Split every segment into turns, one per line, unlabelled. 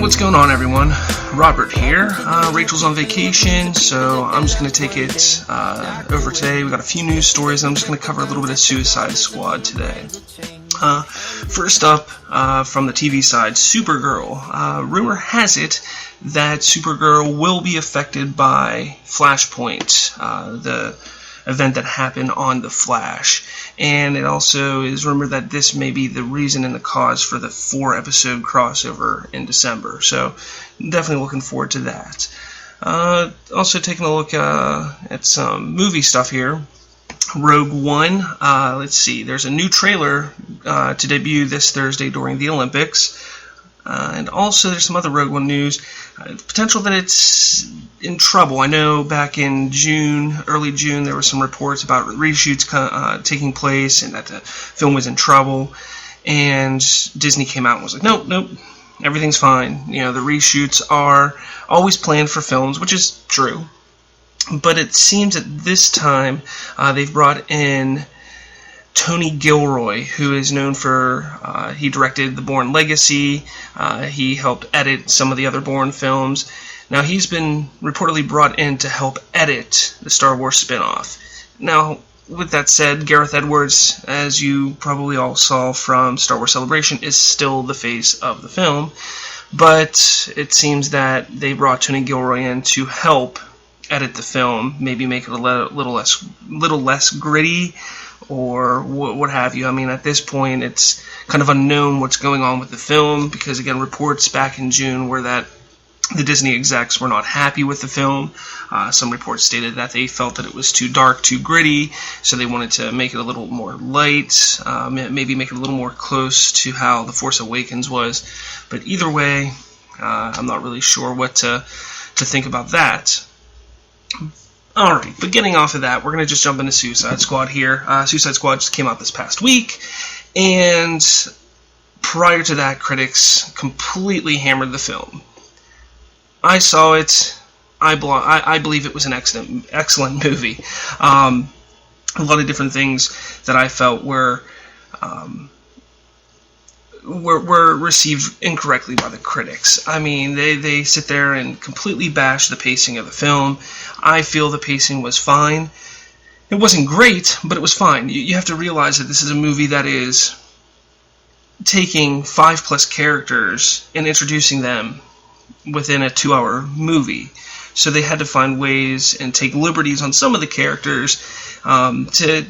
What's going on, everyone? Robert here. Rachel's on vacation, so I'm just going to take it over today. We got a few news stories, and I'm just going to cover a little bit of Suicide Squad today. First up, from the TV side, Supergirl. Rumor has it that Supergirl will be affected by Flashpoint, the event that happened on The Flash. And it also is rumored that this may be the reason and the cause for the 4-episode crossover in December. So definitely looking forward to that. Also taking a look at some movie stuff here. RogueOne. Let's see. There's a new trailer to debut this Thursday during the Olympics. And also there's some other RogueOne news. Potential that it's in trouble. I know back in June, early June, there were some reports about reshoots taking place and that the film was in trouble. And Disney came out and was like, nope, everything's fine. You know, the reshoots are always planned for films, which is true. But it seems that this time they've brought in Tony Gilroy, who is known for, he directed The Bourne Legacy, he helped edit some of the other Bourne films. Now he's been reportedly brought in to help edit the Star Wars spin-off. Now, with that said, Gareth Edwards, as you probably all saw from Star Wars Celebration, is still the face of the film, but it seems that they brought Tony Gilroy in to help edit the film, maybe make it a little less gritty, or what have you. I mean, at this point, it's kind of unknown what's going on with the film, because, again, reports back in June were that the Disney execs were not happy with the film. Some reports stated that they felt that it was too dark, too gritty, so they wanted to make it a little more light, maybe make it a little more close to how The Force Awakens was. But either way, I'm not really sure what to think about that. Alright, but getting off of that, we're going to just jump into Suicide Squad here. Suicide Squad just came out this past week, and prior to that, critics completely hammered the film. I saw it. I believe it was an excellent movie. A lot of different things that I felt were received incorrectly by the critics. I mean, they sit there and completely bash the pacing of the film. I feel the pacing was fine. It wasn't great, but it was fine. You have to realize that this is a movie that is taking 5+ characters and introducing them within a 2-hour movie. So they had to find ways and take liberties on some of the characters to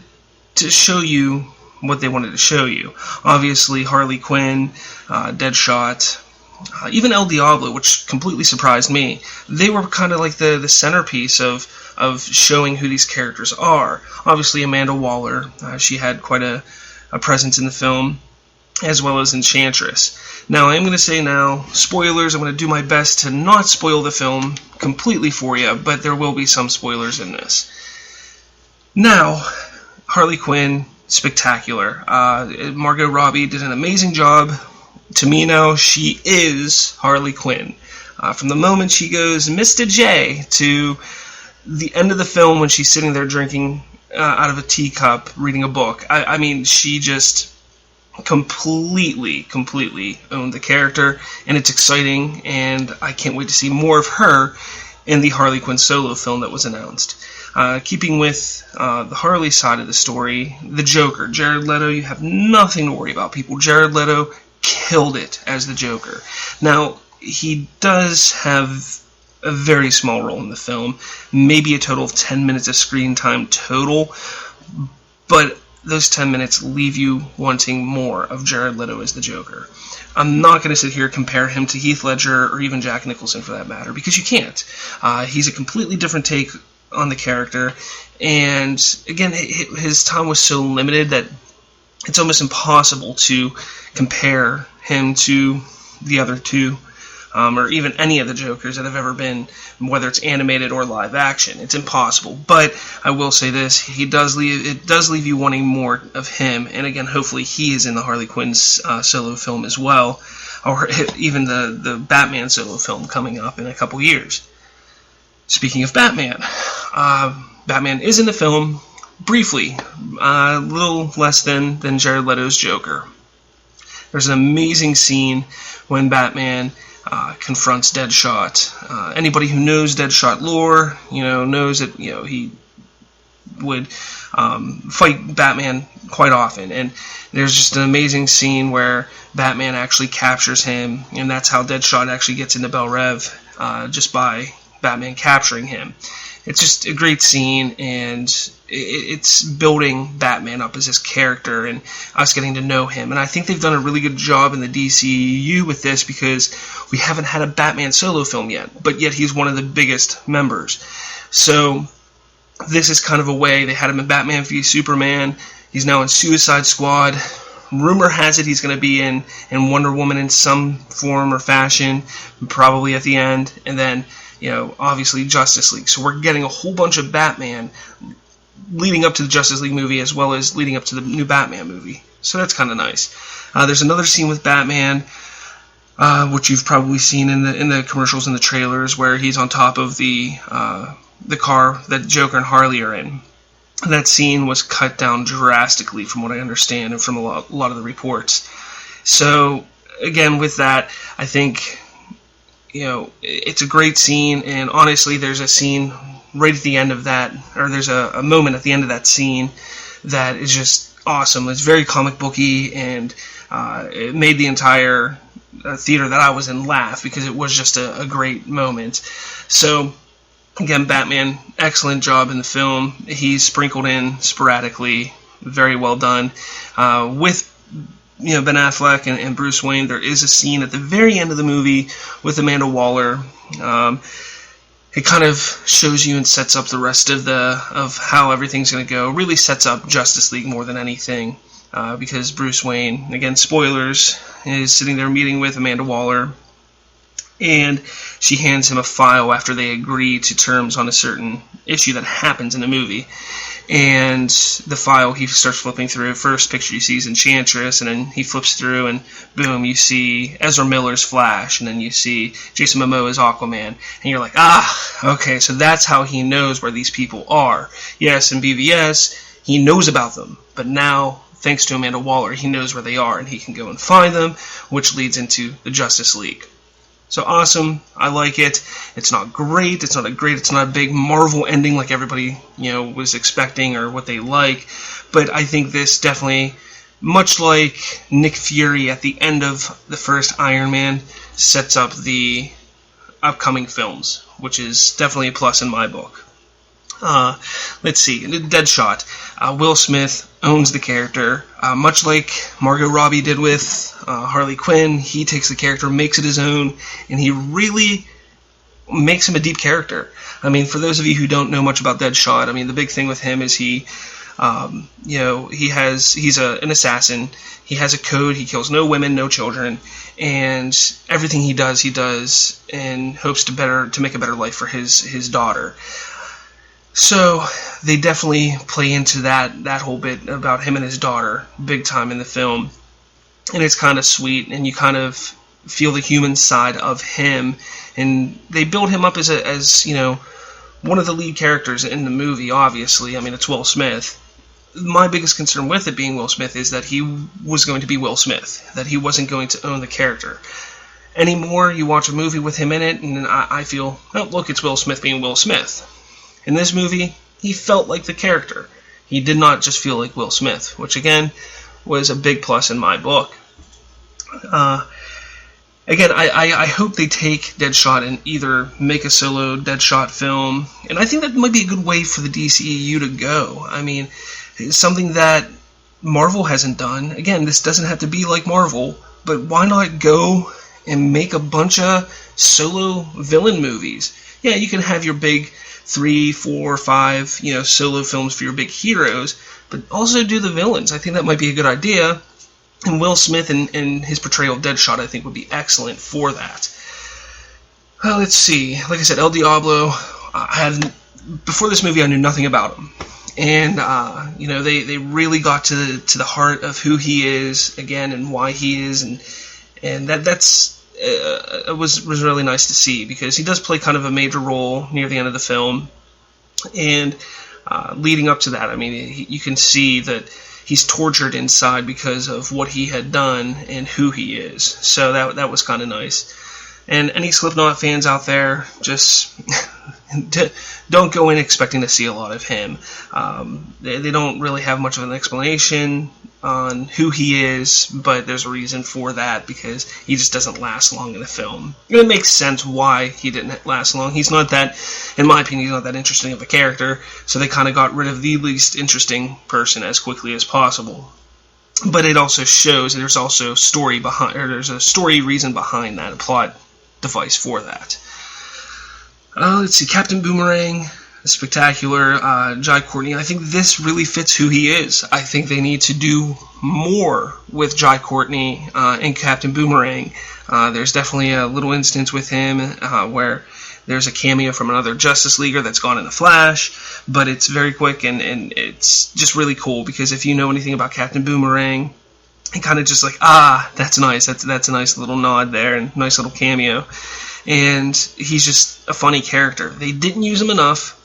show you what they wanted to show you. Obviously, Harley Quinn, Deadshot, even El Diablo, which completely surprised me. They were kind of like the centerpiece of showing who these characters are. Obviously, Amanda Waller, she had quite a presence in the film, as well as Enchantress. Now, I'm going to say now, spoilers, I'm going to do my best to not spoil the film completely for you, but there will be some spoilers in this. Now, Harley Quinn, spectacular. Margot Robbie did an amazing job. To me now, she is Harley Quinn. From the moment she goes Mr. J to the end of the film when she's sitting there drinking out of a teacup, reading a book. I mean, she just completely owned the character, and it's exciting, and I can't wait to see more of her in the Harley Quinn solo film that was announced. Keeping with the Harley side of the story, the Joker, Jared Leto, you have nothing to worry about, people. Jared Leto killed it as the Joker. Now, he does have a very small role in the film, maybe a total of 10 minutes of screen time total, but those 10 minutes leave you wanting more of Jared Leto as the Joker. I'm not going to sit here and compare him to Heath Ledger or even Jack Nicholson for that matter, because you can't. He's a completely different take on the character, and again, his time was so limited that it's almost impossible to compare him to the other two, or even any of the Jokers that have ever been, whether it's animated or live action. It's impossible. But I will say this: it does leave you wanting more of him. And again, hopefully he is in the Harley Quinn's solo film as well, or even the Batman solo film coming up in a couple years. Speaking of Batman, Batman is in the film briefly, a little less than Jared Leto's Joker. There's an amazing scene when Batman confronts Deadshot. Anybody who knows Deadshot lore, knows that he would fight Batman quite often, and there's just an amazing scene where Batman actually captures him, and that's how Deadshot actually gets into Belle Reve, just by Batman capturing him. It's just a great scene, and it's building Batman up as his character and us getting to know him. And I think they've done a really good job in the DCEU with this, because we haven't had a Batman solo film yet, but yet he's one of the biggest members. So this is kind of a way. They had him in Batman v Superman. He's now in Suicide Squad. Rumor has it he's going to be in Wonder Woman in some form or fashion, probably at the end. And then, obviously Justice League. So we're getting a whole bunch of Batman leading up to the Justice League movie, as well as leading up to the new Batman movie. So that's kind of nice. There's another scene with Batman, which you've probably seen in the commercials and the trailers, where he's on top of the car that Joker and Harley are in. That scene was cut down drastically, from what I understand, and from a lot of the reports. So again, with that, I think it's a great scene, and honestly, there's a scene right at the end of that, or there's a moment at the end of that scene that is just awesome. It's very comic booky, and it made the entire theater that I was in laugh, because it was just a great moment. So again, Batman, excellent job in the film. He's sprinkled in sporadically, very well done. With Ben Affleck and Bruce Wayne, there is a scene at the very end of the movie with Amanda Waller. It kind of shows you and sets up the rest of how everything's going to go. Really sets up Justice League more than anything, because Bruce Wayne, again, spoilers, is sitting there meeting with Amanda Waller, and she hands him a file after they agree to terms on a certain issue that happens in the movie. And the file, he starts flipping through. First picture you see is Enchantress, and then he flips through, and boom, you see Ezra Miller's Flash, and then you see Jason Momoa's Aquaman, and you're like, okay, so that's how he knows where these people are. Yes, in BVS, he knows about them, but now, thanks to Amanda Waller, he knows where they are, and he can go and find them, which leads into the Justice League. So awesome, I like it. It's not great, it's not a big Marvel ending like everybody, was expecting or what they like, but I think this definitely, much like Nick Fury at the end of the first Iron Man, sets up the upcoming films, which is definitely a plus in my book. Let's see, Deadshot. Will Smith owns the character, much like Margot Robbie did with Harley Quinn. He takes the character, makes it his own, and he really makes him a deep character. I mean, for those of you who don't know much about Deadshot, I mean, the big thing with him is he's an assassin. He has a code. He kills no women, no children, and everything he does in hopes to make a better life for his daughter. So they definitely play into that whole bit about him and his daughter big time in the film, and it's kind of sweet, and you kind of feel the human side of him, and they build him up as one of the lead characters in the movie. Obviously, I mean, it's Will Smith. My biggest concern with it being Will Smith is that he was going to be Will Smith, that he wasn't going to own the character anymore. You watch a movie with him in it, and I feel, oh, look, it's Will Smith being Will Smith. In this movie, he felt like the character. He did not just feel like Will Smith, which again was a big plus in my book. Again, I hope they take Deadshot and either make a solo Deadshot film, and I think that might be a good way for the DCEU to go. I mean, it's something that Marvel hasn't done. Again, this doesn't have to be like Marvel, but why not go and make a bunch of solo villain movies? Yeah, you can have your big 3, 4, 5, solo films for your big heroes, but also do the villains. I think that might be a good idea, and Will Smith and his portrayal of Deadshot, I think, would be excellent for that. Let's see. Like I said, El Diablo, before this movie, I knew nothing about him, and they really got to the heart of who he is again and why he is, and that's. It was really nice to see, because he does play kind of a major role near the end of the film, and leading up to that, I mean, you can see that he's tortured inside because of what he had done and who he is. So that was kind of nice. And any Slipknot fans out there, just don't go in expecting to see a lot of him. They don't really have much of an explanation on who he is, but there's a reason for that, because he just doesn't last long in the film. And it makes sense why he didn't last long. He's not that, in my opinion, he's not that interesting of a character, so they kind of got rid of the least interesting person as quickly as possible. But it also shows there's also story behind, or there's a story reason behind that, a plot device for that. Let's see, Captain Boomerang, spectacular. Jai Courtney, I think this really fits who he is. I think they need to do more with Jai Courtney and Captain Boomerang. There's definitely a little instance with him where there's a cameo from another Justice Leaguer that's gone in a flash, but it's very quick, and it's just really cool, because if you know anything about Captain Boomerang, and kind of just like, that's nice, that's a nice little nod there, and nice little cameo. And he's just a funny character. They didn't use him enough,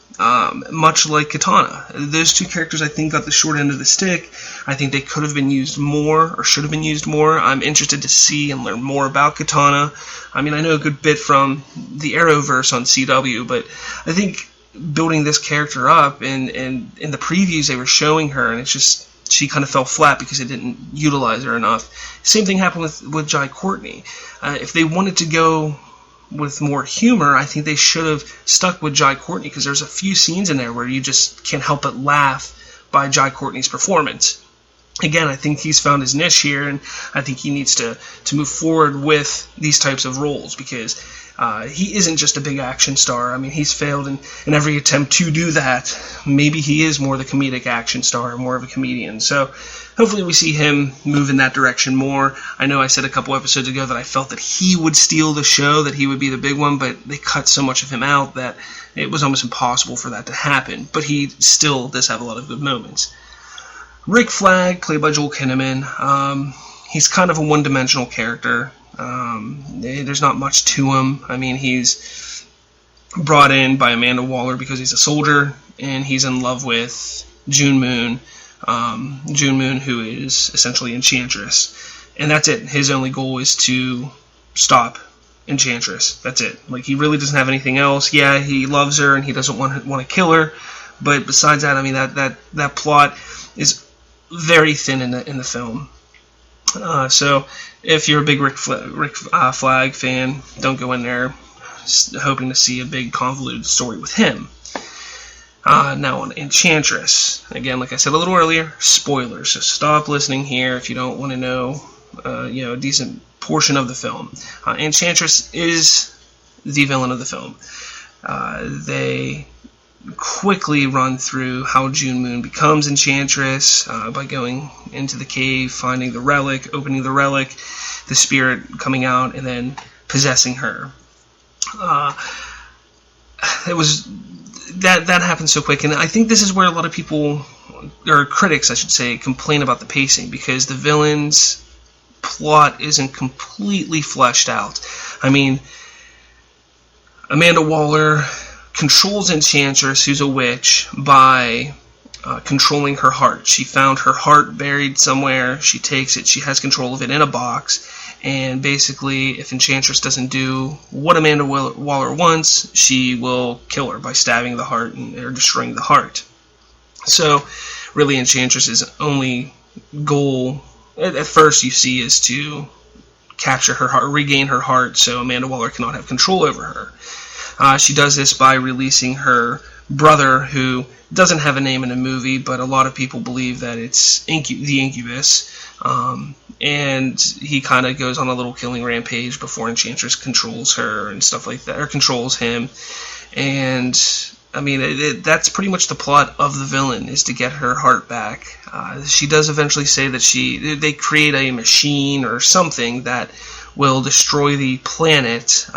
much like Katana. Those two characters, I think, got the short end of the stick. I think they could have been used more, or should have been used more. I'm interested to see and learn more about Katana. I mean, I know a good bit from the Arrowverse on CW, but I think building this character up, and in the previews they were showing her, and it's just, she kind of fell flat because they didn't utilize her enough. Same thing happened with Jai Courtney. If they wanted to go with more humor, I think they should have stuck with Jai Courtney, because there's a few scenes in there where you just can't help but laugh by Jai Courtney's performance. Again, I think he's found his niche here, and I think he needs to move forward with these types of roles, because he isn't just a big action star. I mean, he's failed in every attempt to do that. Maybe he is more the comedic action star, more of a comedian. So hopefully we see him move in that direction more. I know I said a couple episodes ago that I felt that he would steal the show, that he would be the big one, but they cut so much of him out that it was almost impossible for that to happen. But he still does have a lot of good moments. Rick Flagg, played by Joel Kinnaman, he's kind of a one-dimensional character. There's not much to him. I mean, he's brought in by Amanda Waller because he's a soldier, and he's in love with June Moon, who is essentially Enchantress. And that's it. His only goal is to stop Enchantress. That's it. Like, he really doesn't have anything else. Yeah, he loves her, and he doesn't want to kill her. But besides that, I mean, that plot is very thin in the film. So if you're a big Rick Flagg fan, don't go in there hoping to see a big convoluted story with him. Now on Enchantress, again, like I said a little earlier, spoilers, so stop listening here if you don't want to know a decent portion of the film. Enchantress is the villain of the film. They quickly run through how June Moon becomes Enchantress by going into the cave, finding the relic, opening the relic, the spirit coming out, and then possessing her. It was that happened so quick, and I think this is where a lot of people, or critics I should say, complain about the pacing, because the villain's plot isn't completely fleshed out. I mean, Amanda Waller controls Enchantress, who's a witch, by controlling her heart. She found her heart buried somewhere. She takes it. She has control of it in a box. And basically, if Enchantress doesn't do what Amanda Waller wants, she will kill her by stabbing the heart or destroying the heart. So, really, Enchantress's only goal, at first you see, is to capture her heart, regain her heart, so Amanda Waller cannot have control over her. She does this by releasing her brother, who doesn't have a name in the movie, but a lot of people believe that it's the Incubus. And he kind of goes on a little killing rampage before Enchantress controls her and stuff like that, or controls him. And I mean, that's pretty much the plot of the villain, is to get her heart back. She does eventually say that they create a machine or something that will destroy the planet,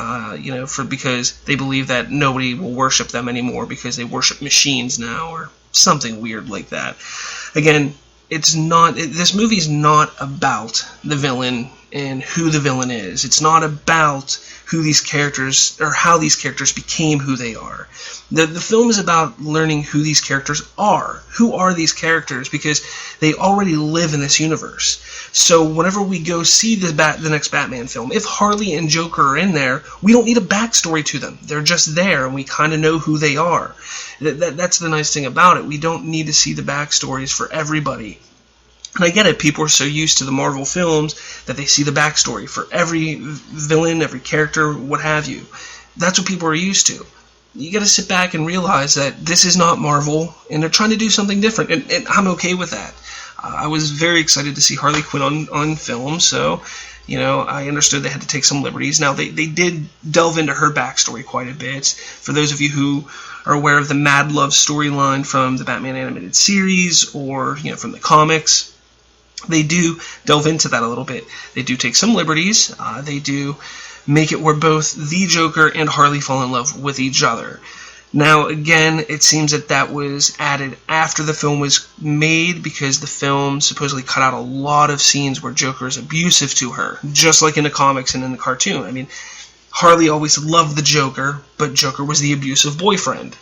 because they believe that nobody will worship them anymore because they worship machines now, or something weird like that. Again, this movie is not about the villain in who the villain is. It's not about who these characters, or how these characters became who they are. The film is about learning who these characters are. Who are these characters? Because they already live in this universe. So whenever we go see the next Batman film, if Harley and Joker are in there, we don't need a backstory to them. They're just there, and we kind of know who they are. That's the nice thing about it. We don't need to see the backstories for everybody. And I get it, people are so used to the Marvel films that they see the backstory for every villain, every character, what have you. That's what people are used to. You gotta sit back and realize that this is not Marvel, and they're trying to do something different, and I'm okay with that. I was very excited to see Harley Quinn on film, so, you know, I understood they had to take some liberties. Now, they did delve into her backstory quite a bit. For those of you who are aware of the Mad Love storyline from the Batman animated series, or, you know, from the comics, they do delve into that a little bit. They do take some liberties. They do make it where both the Joker and Harley fall in love with each other. Now, again, it seems that was added after the film was made, because the film supposedly cut out a lot of scenes where Joker is abusive to her, just like in the comics and in the cartoon. I mean, Harley always loved the Joker, but Joker was the abusive boyfriend.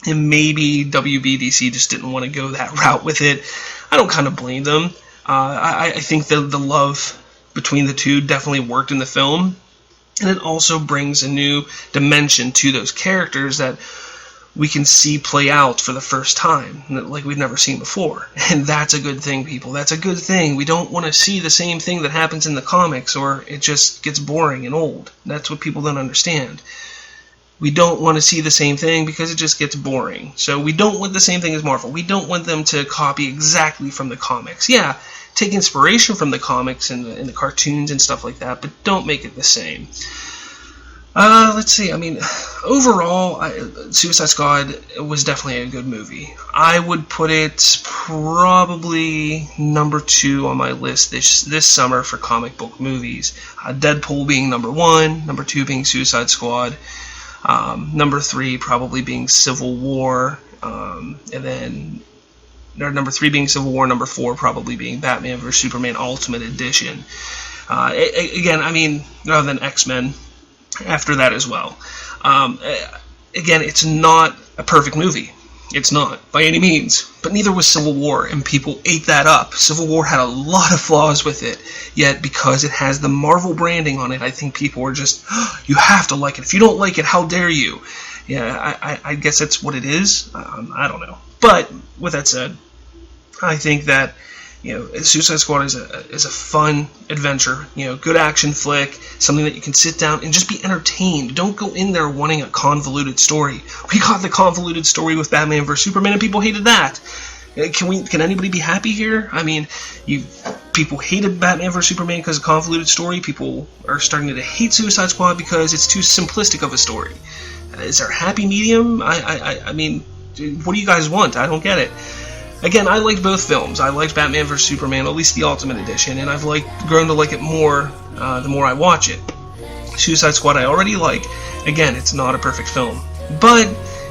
And maybe WBDC just didn't want to go that route with it. I don't kind of blame them. I think the love between the two definitely worked in the film, and it also brings a new dimension to those characters that we can see play out for the first time, like we've never seen before. And that's a good thing, people. That's a good thing. We don't want to see the same thing that happens in the comics, or it just gets boring and old. That's what people don't understand. We don't want to see the same thing because it just gets boring. So we don't want the same thing as Marvel. We don't want them to copy exactly from the comics. Yeah, take inspiration from the comics and the cartoons and stuff like that, but don't make it the same. Let's see. I mean, overall, Suicide Squad was definitely a good movie. I would put it probably number 2 on my list this summer for comic book movies. Deadpool being number 1, number 2 being Suicide Squad, number 3 probably being Civil War, and then number 3 being Civil War, number 4 probably being Batman vs. Superman Ultimate Edition. Again, I mean, rather than X-Men, after that as well. Again, it's not a perfect movie. It's not, by any means. But neither was Civil War, and people ate that up. Civil War had a lot of flaws with it, yet because it has the Marvel branding on it, I think people are just, you have to like it. If you don't like it, how dare you? Yeah, I guess that's what it is. I don't know. But, with that said, I think that, you know, Suicide Squad is a fun adventure, you know, good action flick, something that you can sit down and just be entertained. Don't go in there wanting a convoluted story. We got the convoluted story with Batman vs. Superman, and people hated that. Can anybody be happy here? I mean, people hated Batman vs. Superman because of convoluted story. People are starting to hate Suicide Squad because it's too simplistic of a story. Is there a happy medium? I mean, what do you guys want? I don't get it. Again, I liked both films. I liked Batman vs. Superman, at least the Ultimate Edition, and I've grown to like it more the more I watch it. Suicide Squad I already like. Again, it's not a perfect film, but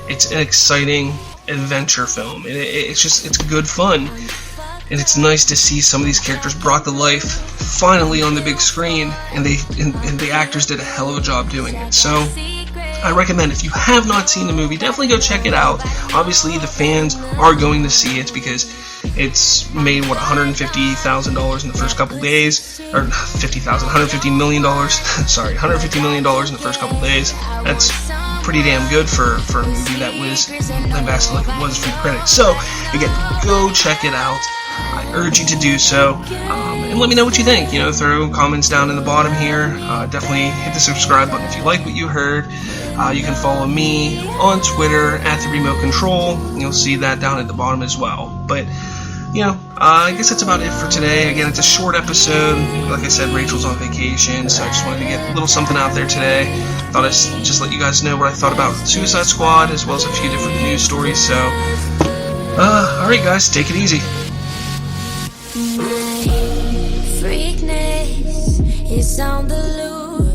it's an exciting adventure film. It's good fun, and it's nice to see some of these characters brought to life finally on the big screen, and the actors did a hell of a job doing it. So I recommend, if you have not seen the movie, definitely go check it out. Obviously, the fans are going to see it because it's made, what, $150,000 in the first couple days? Or $150 million. Sorry, $150 million in the first couple days. That's pretty damn good for a movie that was lambasted like it was from the critics. So, again, go check it out. I urge you to do so, and let me know what you think. You know, throw comments down in the bottom here. Definitely hit the subscribe button if you like what you heard. You can follow me on Twitter @TheRemoteControl. You'll see that down at the bottom as well. But, you know, I guess that's about it for today. Again, it's a short episode. Like I said, Rachel's on vacation, so I just wanted to get a little something out there today. Thought I'd just let you guys know what I thought about Suicide Squad, as well as a few different news stories. So, alright guys, take it easy.
Freakness is on the loose.